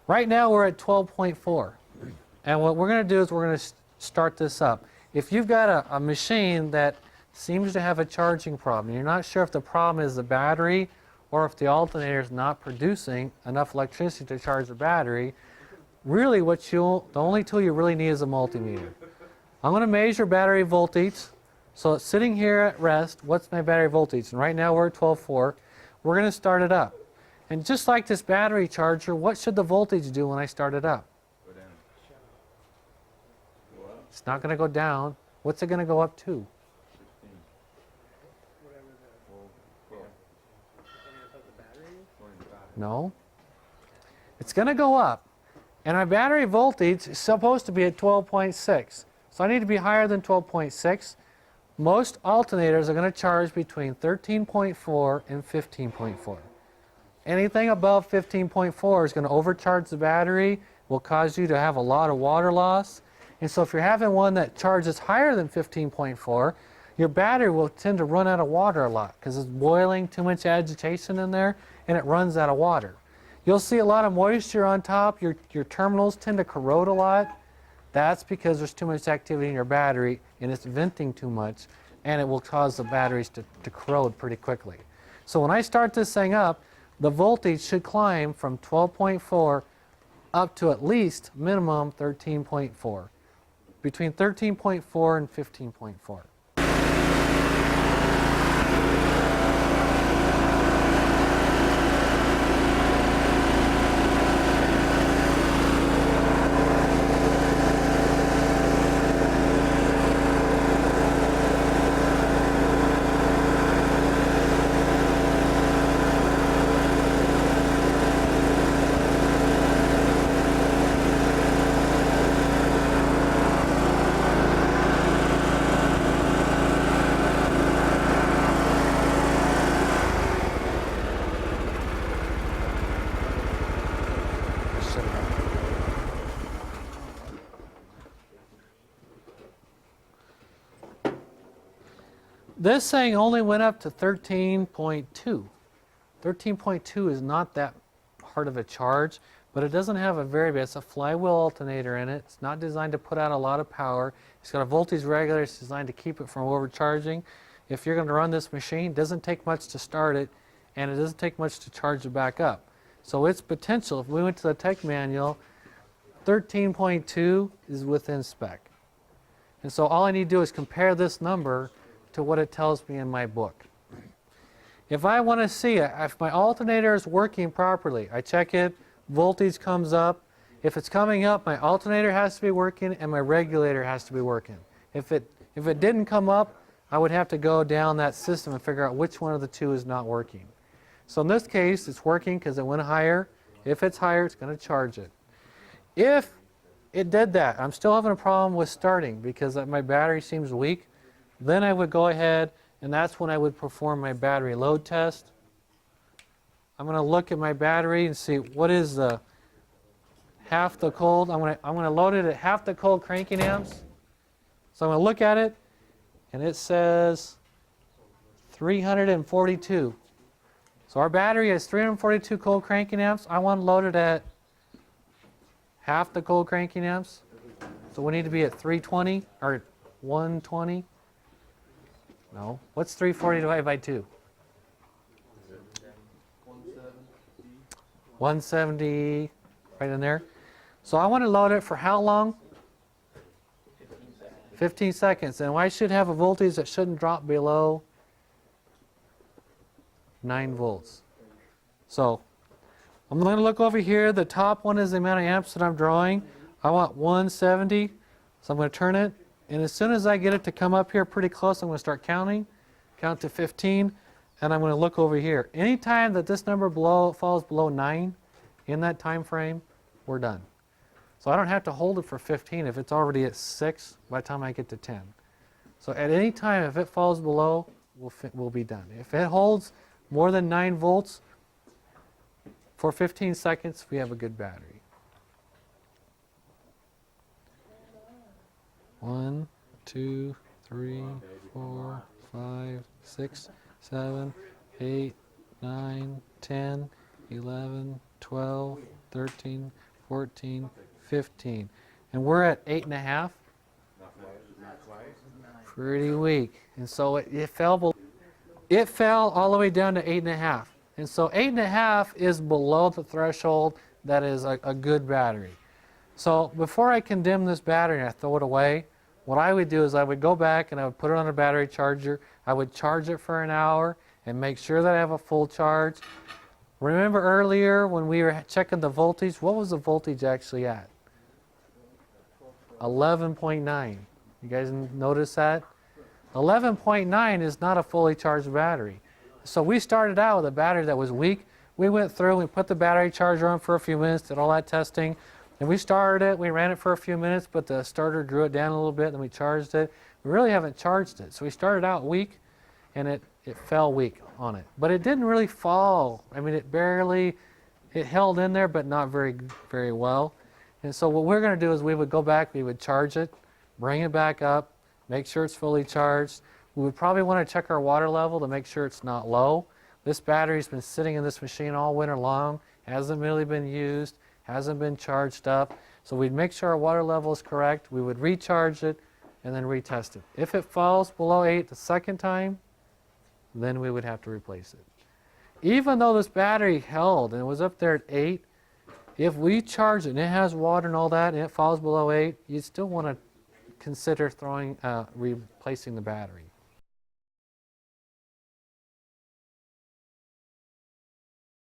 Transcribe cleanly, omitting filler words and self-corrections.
Right now we're at 12.4. And what we're going to do is we're going to start this up. If you've got a machine that seems to have a charging problem, you're not sure if the problem is the battery or if the alternator is not producing enough electricity to charge the battery, really the only tool you really need is a multimeter. I'm going to measure battery voltage. So it's sitting here at rest. What's my battery voltage? And right now we're at 12.4. We're going to start it up. And just like this battery charger, what should the voltage do when I start it up? Go down. Go up. It's not going to go down. What's it going to go up to? 16. No. It's going to go up. And my battery voltage is supposed to be at 12.6. So I need to be higher than 12.6. Most alternators are going to charge between 13.4 and 15.4. Anything above 15.4 is going to overcharge the battery, will cause you to have a lot of water loss. And so if you're having one that charges higher than 15.4, your battery will tend to run out of water a lot because it's boiling, too much agitation in there, and it runs out of water. You'll see a lot of moisture on top. Your terminals tend to corrode a lot. That's because there's too much activity in your battery and it's venting too much, and it will cause the batteries to corrode pretty quickly. So when I start this thing up, the voltage should climb from 12.4 up to at least minimum 13.4, between 13.4 and 15.4. This thing only went up to 13.2. 13.2 is not that hard of a charge, but it doesn't have a very big, it's a flywheel alternator in it. It's not designed to put out a lot of power. It's got a voltage regulator. It's designed to keep it from overcharging. If you're going to run this machine, it doesn't take much to start it, and it doesn't take much to charge it back up. So its potential, if we went to the tech manual, 13.2 is within spec. And so all I need to do is compare this number to what it tells me in my book. If I want to see it, if my alternator is working properly, I check it, voltage comes up. If it's coming up, my alternator has to be working and my regulator has to be working. If it didn't come up, I would have to go down that system and figure out which one of the two is not working. So in this case, it's working because it went higher. If it's higher, it's going to charge it. If it did that, I'm still having a problem with starting because my battery seems weak, then I would go ahead, and that's when I would perform my battery load test. I'm going to look at my battery and see what is the half the cold. I'm going to load it at half the cold cranking amps. So I'm going to look at it, and it says 342. So our battery has 342 cold cranking amps. I want to load it at half the cold cranking amps. So we need to be at 320 or 120. No. What's 340 divided by 2? 170, right in there. So I want to load it for how long? 15 seconds. And I should have a voltage that shouldn't drop below 9 volts. So I'm going to look over here. The top one is the amount of amps that I'm drawing. I want 170. So I'm going to turn it. And as soon as I get it to come up here pretty close, I'm going to start counting. Count to 15. And I'm going to look over here. Anytime that this number falls below 9 in that time frame, we're done. So I don't have to hold it for 15 if it's already at 6 by the time I get to 10. So at any time, if it falls below, we'll be done. If it holds more than 9 volts for 15 seconds, we have a good battery. 1, 2, 3, 4, 5, 6, 7, 8, 9, 10, 11, 12, 13, 14, 15. And we're at 8.5. Pretty weak. And so it fell all the way down to 8.5. And so 8.5 is below the threshold that is a good battery. So before I condemn this battery and I throw it away, what I would do is I would go back and I would put it on a battery charger. I would charge it for an hour and make sure that I have a full charge. Remember earlier when we were checking the voltage, what was the voltage actually at? 11.9. You guys notice that? 11.9 is not a fully charged battery. So we started out with a battery that was weak. We went through, we put the battery charger on for a few minutes, did all that testing, and we started it, we ran it for a few minutes, but the starter drew it down a little bit, then we charged it. We really haven't charged it. So we started out weak, and it fell weak on it. But it didn't really fall. I mean, it held in there, but not very, very well. And so what we're going to do is we would go back, we would charge it, bring it back up, make sure it's fully charged. We would probably want to check our water level to make sure it's not low. This battery's been sitting in this machine all winter long, hasn't really been used, hasn't been charged up. So we'd make sure our water level is correct. We would recharge it and then retest it. If it falls below 8 the second time, then we would have to replace it. Even though this battery held and it was up there at 8, if we charge it and it has water and all that and it falls below 8, you still want to consider replacing the battery.